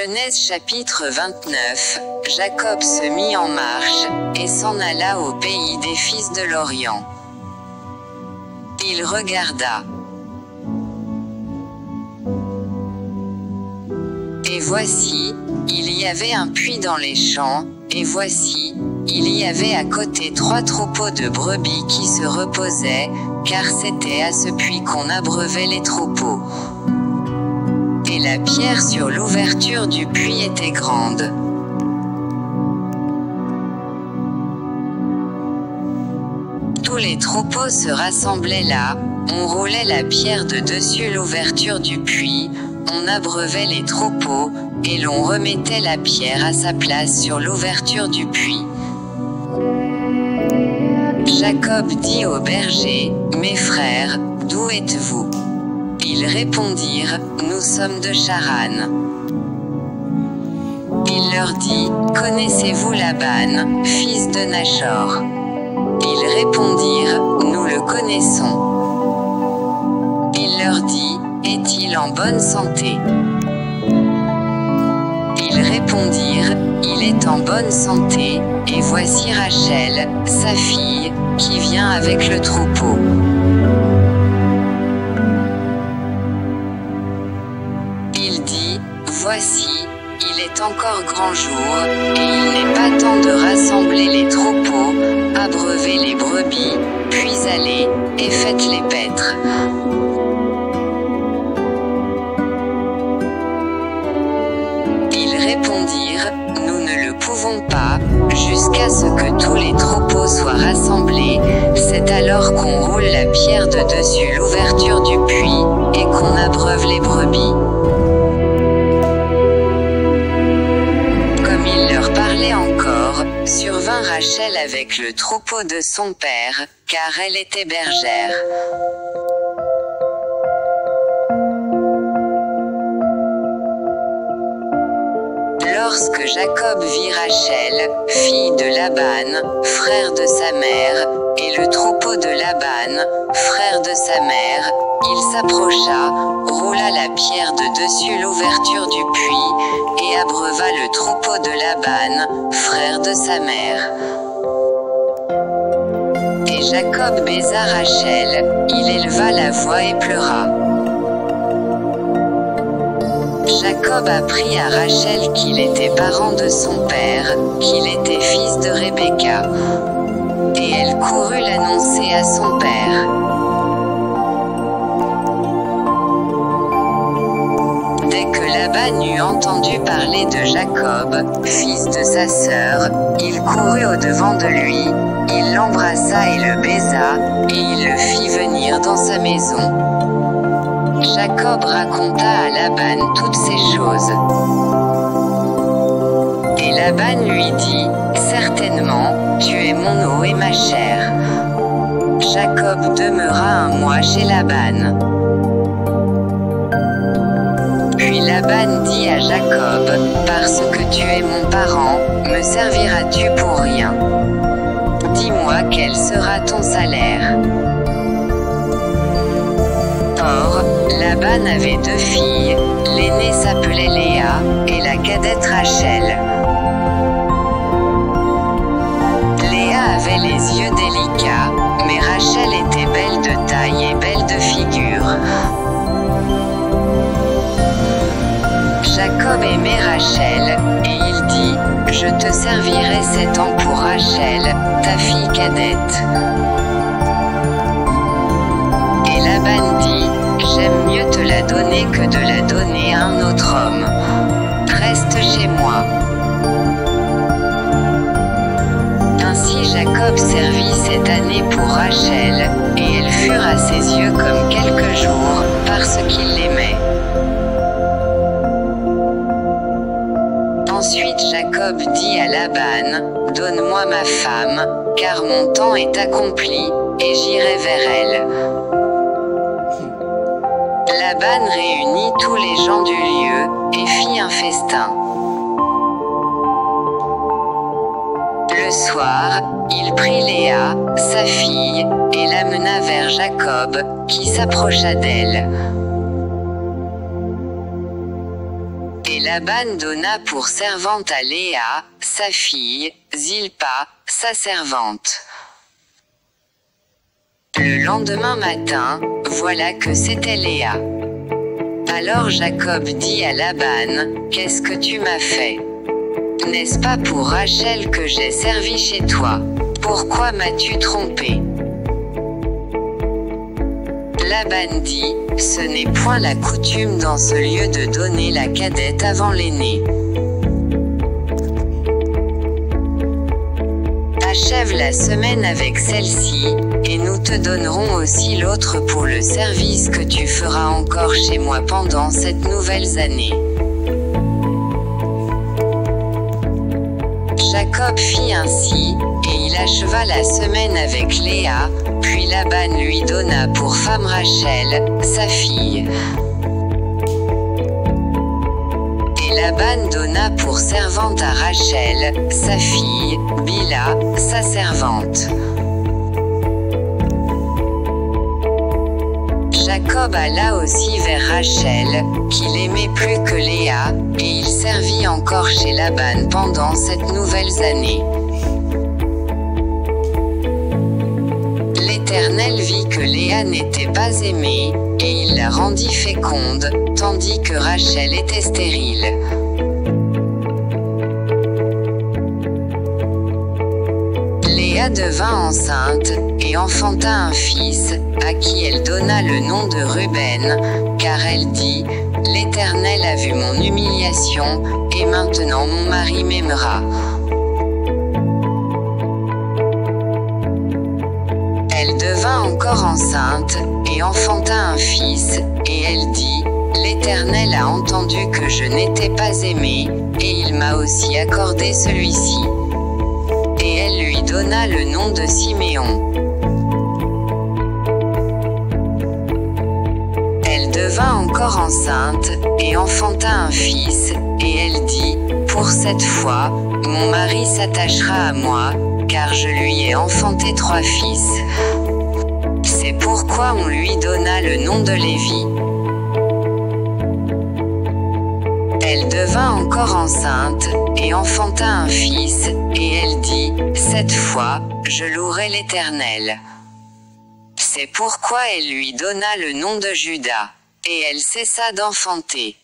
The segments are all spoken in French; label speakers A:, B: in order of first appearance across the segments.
A: Genèse chapitre 29, Jacob se mit en marche, et s'en alla au pays des fils de l'Orient. Il regarda. Et voici, il y avait un puits dans les champs, et voici, il y avait à côté 3 troupeaux de brebis qui se reposaient, car c'était à ce puits qu'on abreuvait les troupeaux. Et la pierre sur l'ouverture du puits était grande. Tous les troupeaux se rassemblaient là, on roulait la pierre de dessus l'ouverture du puits, on abreuvait les troupeaux, et l'on remettait la pierre à sa place sur l'ouverture du puits. Jacob dit aux bergers, « Mes frères, d'où êtes-vous » Ils répondirent, « Nous sommes de Charan. » Il leur dit, « Connaissez-vous Laban, fils de Nachor » Ils répondirent, « Nous le connaissons. » Il leur dit, « Est-il en bonne santé » Ils répondirent, « Il est en bonne santé, et voici Rachel, sa fille, qui vient avec le troupeau. » Il dit, « Voici, il est encore grand jour, et il n'est pas temps de rassembler les troupeaux, abreuvez les brebis, puis allez, et faites-les paître. » Ils répondirent, « Nous ne le pouvons pas, jusqu'à ce que tous les troupeaux soient rassemblés, c'est alors qu'on roule la pierre de dessus l'ouverture du puits, et qu'on abreuve les brebis. » Comme il leur parlait encore, survint Rachel avec le troupeau de son père, car elle était bergère. Lorsque Jacob vit Rachel, fille de Laban, frère de sa mère, et le troupeau de Laban, frère de sa mère, il s'approcha, roula la pierre de dessus l'ouverture du puits, et abreuva le troupeau de Laban, frère de sa mère. Et Jacob baisa Rachel, il éleva la voix et pleura. Jacob apprit à Rachel qu'il était parent de son père, qu'il était fils de Rebecca. Et elle courut l'annoncer à son père. Dès que Laban eut entendu parler de Jacob, fils de sa sœur, il courut au-devant de lui, il l'embrassa et le baisa, et il le fit venir dans sa maison. Jacob raconta à Laban toutes ces choses. Et Laban lui dit, « Certainement, tu es mon eau et ma chair. » Jacob demeura 1 mois chez Laban. Puis Laban dit à Jacob, « Parce que tu es mon parent, me serviras-tu pour rien? Dis-moi quel sera ton salaire. » Or, Laban avait 2 filles, l'aînée s'appelait Léa, et la cadette Rachel. Léa avait les yeux délicats, mais Rachel était belle de taille et belle de figure. Jacob aimait Rachel, et il dit, « Je te servirai 7 ans pour Rachel, ta fille cadette. » Et Laban dit, « J'aime mieux te la donner que de la donner à un autre homme. Reste chez moi. » Ainsi Jacob servit cette année pour Rachel, et elles furent à ses yeux comme quelques jours, parce qu'il l'aimait. Ensuite Jacob dit à Laban, « Donne-moi ma femme, car mon temps est accompli, et j'irai vers elle. » Laban réunit tous les gens du lieu, et fit un festin. Le soir, il prit Léa, sa fille, et l'amena vers Jacob, qui s'approcha d'elle. Et Laban donna pour servante à Léa, sa fille, Zilpa, sa servante. Le lendemain matin, voilà que c'était Léa. Alors Jacob dit à Laban, « Qu'est-ce que tu m'as fait? N'est-ce pas pour Rachel que j'ai servi chez toi? Pourquoi m'as-tu trompé ?» Laban dit, « Ce n'est point la coutume dans ce lieu de donner la cadette avant l'aînée. Achève la semaine avec celle-ci, et nous te donnerons aussi l'autre pour le service que tu feras encore chez moi pendant cette nouvelle année. » Jacob fit ainsi, et il acheva la semaine avec Léa, puis Laban lui donna pour femme Rachel, sa fille. Et Laban donna pour servante à Rachel, sa fille, Bila, sa servante. Jacob alla aussi vers Rachel, qu'il aimait plus que Léa, et il servit encore chez Laban pendant cette nouvelle année. L'Éternel vit que Léa n'était pas aimée, et il la rendit féconde, tandis que Rachel était stérile. Léa devint enceinte, et enfanta un fils, à qui elle donna le nom de Ruben, car elle dit, « L'Éternel a vu mon humiliation, et maintenant mon mari m'aimera. » Elle devint encore enceinte, et enfanta un fils, et elle dit, « L'Éternel a entendu que je n'étais pas aimée, et il m'a aussi accordé celui-ci. » Et elle lui donna le nom de Siméon. Elle devint encore enceinte, et enfanta un fils, et elle dit, « Pour cette fois, mon mari s'attachera à moi, car je lui ai enfanté 3 fils. » C'est pourquoi on lui donna le nom de Lévi. Elle devint encore enceinte, et enfanta un fils, et elle dit, « Cette fois, je louerai l'Éternel. » C'est pourquoi elle lui donna le nom de Juda. Et elle cessa d'enfanter.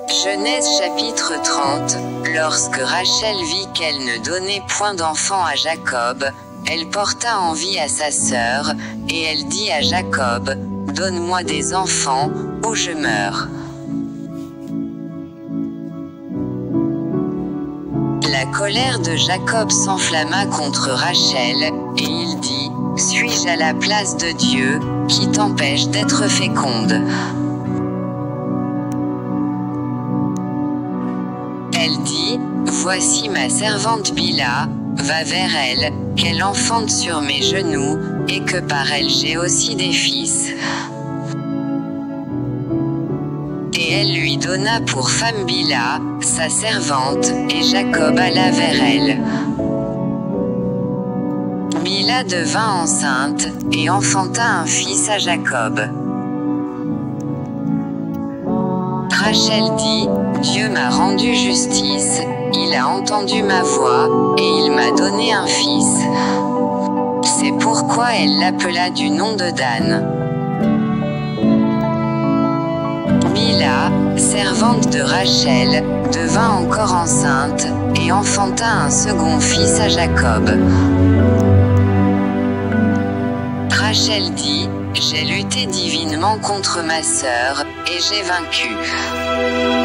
A: Genèse chapitre 30. Lorsque Rachel vit qu'elle ne donnait point d'enfant à Jacob, elle porta envie à sa sœur, et elle dit à Jacob, « Donne-moi des enfants, ou je meurs. » La colère de Jacob s'enflamma contre Rachel, et il dit, « Suis-je à la place de Dieu, qui t'empêche d'être féconde? » Elle dit, « Voici ma servante Bila, va vers elle, qu'elle enfante sur mes genoux, et que par elle j'ai aussi des fils. » Et elle lui donna pour femme Bila, sa servante, et Jacob alla vers elle. Bila devint enceinte, et enfanta un fils à Jacob. Rachel dit, « Dieu m'a rendu justice, il a entendu ma voix, et il m'a donné un fils. » C'est pourquoi elle l'appela du nom de Dan. Bila, servante de Rachel, devint encore enceinte, et enfanta un second fils à Jacob. Rachel dit, « J'ai lutté divinement contre ma sœur, et j'ai vaincu. »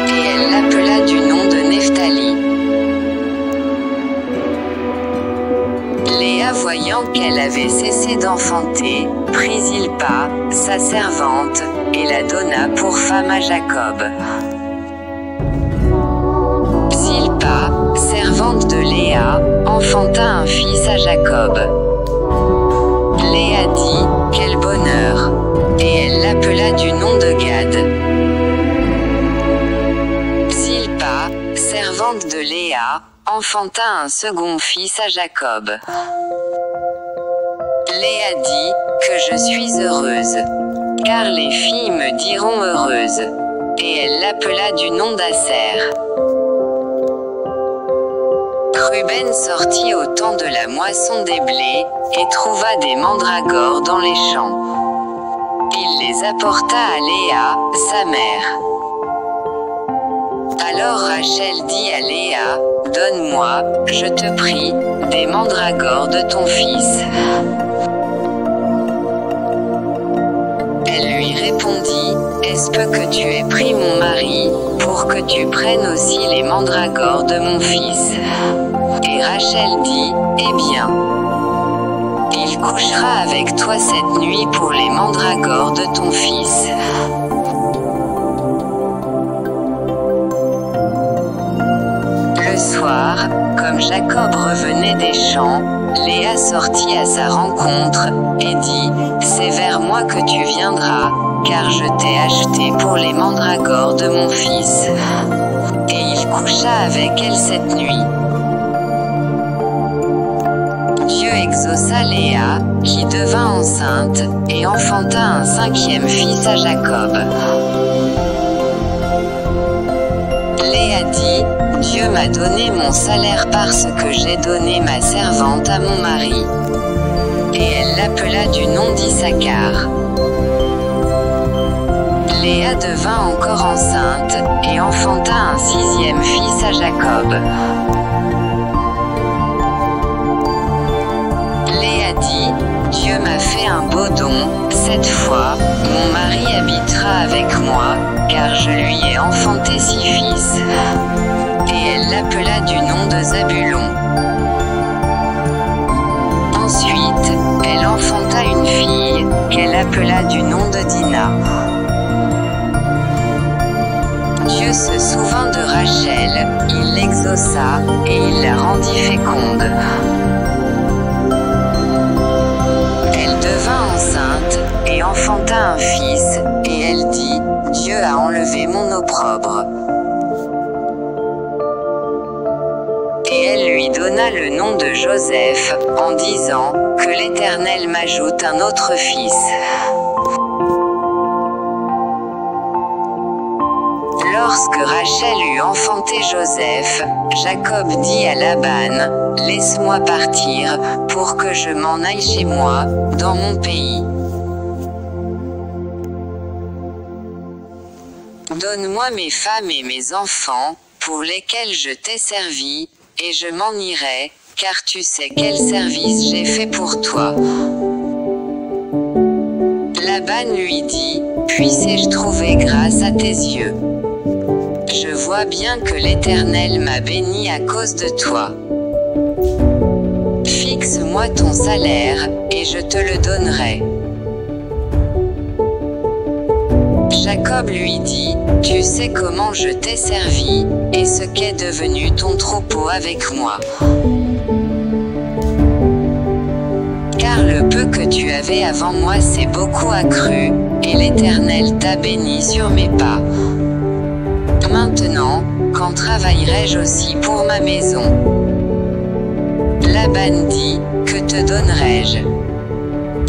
A: Et elle l'appela du nom de Nephtali. Léa, voyant qu'elle avait cessé d'enfanter, prit Zilpa, sa servante, et la donna pour femme à Jacob. Zilpa, servante de Léa, enfanta un fils à Jacob. Léa dit, « Quel bonheur !» Et elle l'appela du nom de Gad. Zilpa, servante de Léa, enfanta un second fils à Jacob. Léa dit, « Que je suis heureuse. car les filles me diront heureuse. Et elle l'appela du nom d'Aser. Ruben sortit au temps de la moisson des blés, et trouva des mandragores dans les champs. Il les apporta à Léa, sa mère. Alors Rachel dit à Léa, « Donne-moi, je te prie, des mandragores de ton fils. » Elle lui répondit, « Est-ce peu que tu aies pris mon mari, pour que tu prennes aussi les mandragores de mon fils ?» Et Rachel dit, « Eh bien, il couchera avec toi cette nuit pour les mandragores de ton fils. » Le soir, comme Jacob revenait des champs, Léa sortit à sa rencontre, et dit, « C'est vers moi que tu viendras, car je t'ai acheté pour les mandragores de mon fils. » Et il coucha avec elle cette nuit. Dieu exauça Léa, qui devint enceinte, et enfanta un 5e fils à Jacob. Léa dit, « Dieu m'a donné mon salaire parce que j'ai donné ma servante à mon mari. » Et elle l'appela du nom d'Issachar. Léa devint encore enceinte, et enfanta un 6e fils à Jacob. Léa dit, « Dieu m'a fait un beau don, cette fois, mon mari habitera avec moi, car je lui ai enfanté 6 fils. » Et elle l'appela du nom de Zabulon. Ensuite, elle enfanta une fille, qu'elle appela du nom de Dina. Dieu se souvint de Rachel, il l'exauça, et il la rendit féconde. Elle devint enceinte, et enfanta un fils, et elle dit, « Dieu a enlevé mon opprobre. » Et elle lui donna le nom de Joseph, en disant, « Que l'Éternel m'ajoute un autre fils. » Lorsque Rachel eut enfanté Joseph, Jacob dit à Laban, « Laisse-moi partir, pour que je m'en aille chez moi, dans mon pays. Donne-moi mes femmes et mes enfants, pour lesquels je t'ai servi, et je m'en irai, car tu sais quel service j'ai fait pour toi. » Laban lui dit, « Puisse-je trouver grâce à tes yeux? Je vois bien que l'Éternel m'a béni à cause de toi. Fixe-moi ton salaire, et je te le donnerai. » Jacob lui dit, « Tu sais comment je t'ai servi, et ce qu'est devenu ton troupeau avec moi. Car le peu que tu avais avant moi s'est beaucoup accru, et l'Éternel t'a béni sur mes pas. Maintenant, quand travaillerai-je aussi pour ma maison? » Laban dit, « Que te donnerai-je? »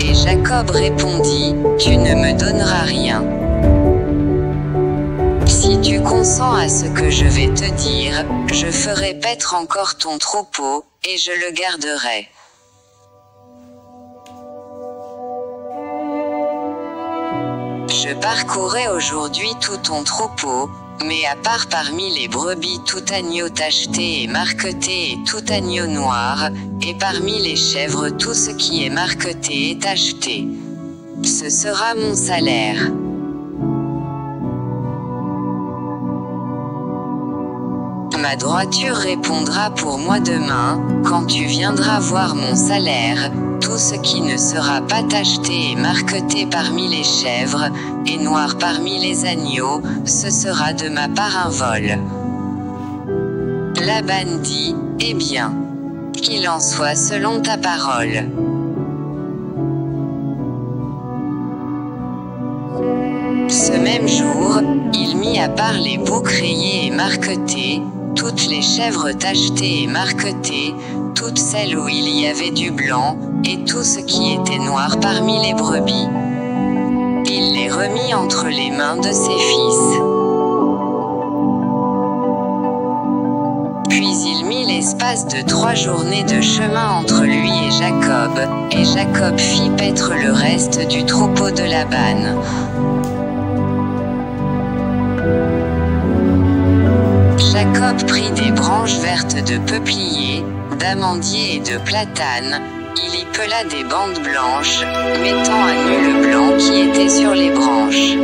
A: Et Jacob répondit, « Tu ne me donneras rien. Si tu consens à ce que je vais te dire, je ferai paître encore ton troupeau, et je le garderai. » Je parcourrai aujourd'hui tout ton troupeau, mais à part parmi les brebis tout agneau tacheté et marqueté et tout agneau noir, et parmi les chèvres tout ce qui est marqueté et tacheté. Ce sera mon salaire. Ma droiture répondra pour moi demain, quand tu viendras voir mon salaire. Tout ce qui ne sera pas tacheté et marqueté parmi les chèvres, et noir parmi les agneaux, ce sera de ma part un vol. Laban dit, « Eh bien, qu'il en soit selon ta parole. » Ce même jour, il mit à part les boucs rayés et marquetés, toutes les chèvres tachetées et marquetées, toutes celles où il y avait du blanc, et tout ce qui était noir parmi les brebis. Il les remit entre les mains de ses fils. Puis il mit l'espace de 3 journées de chemin entre lui et Jacob fit paître le reste du troupeau de Laban. Jacob prit des branches vertes de peuplier, d'amandier et de platane, il y pela des bandes blanches, mettant à nu le blanc qui était sur les branches.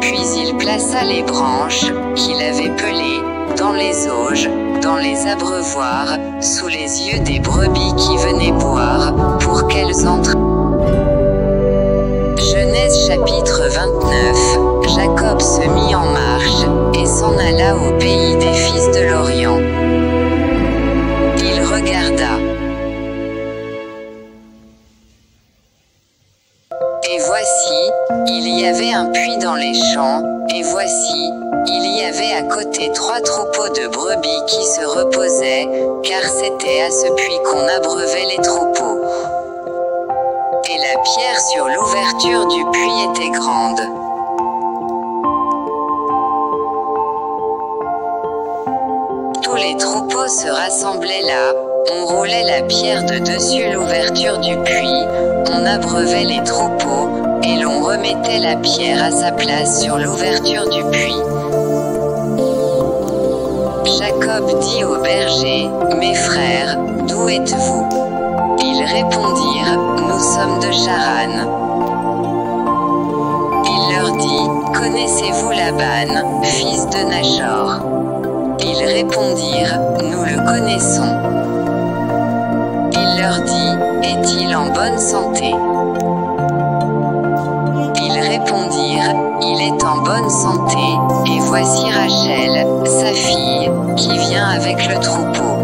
A: Puis il plaça les branches, qu'il avait pelées, dans les auges, dans les abreuvoirs, sous les yeux des brebis qui venaient boire, pour qu'elles entrent. Genèse chapitre 29, Jacob se mit en marche, et s'en alla au pays des fils de l'Orient. Il regarda. Et voici, il y avait un puits dans les champs, et voici, il y avait à côté 3 troupeaux de brebis qui se reposaient, car c'était à ce puits qu'on abreuvait les troupeaux. Et la pierre sur l'ouverture du puits était grande. Tous les troupeaux se rassemblaient là, on roulait la pierre de dessus l'ouverture du puits, on abreuvait les troupeaux, et l'on remettait la pierre à sa place sur l'ouverture du puits. Jacob dit aux bergers, « Mes frères, d'où êtes-vous » Ils répondirent, « Nous sommes de Charan. » Il leur dit, « Connaissez-vous Laban, fils de Nachor » Ils répondirent, « Nous le connaissons. » Il leur dit, « Est-il en bonne santé » Ils répondirent, « Il est en bonne santé, et voici Rachel, sa fille, qui vient avec le troupeau. »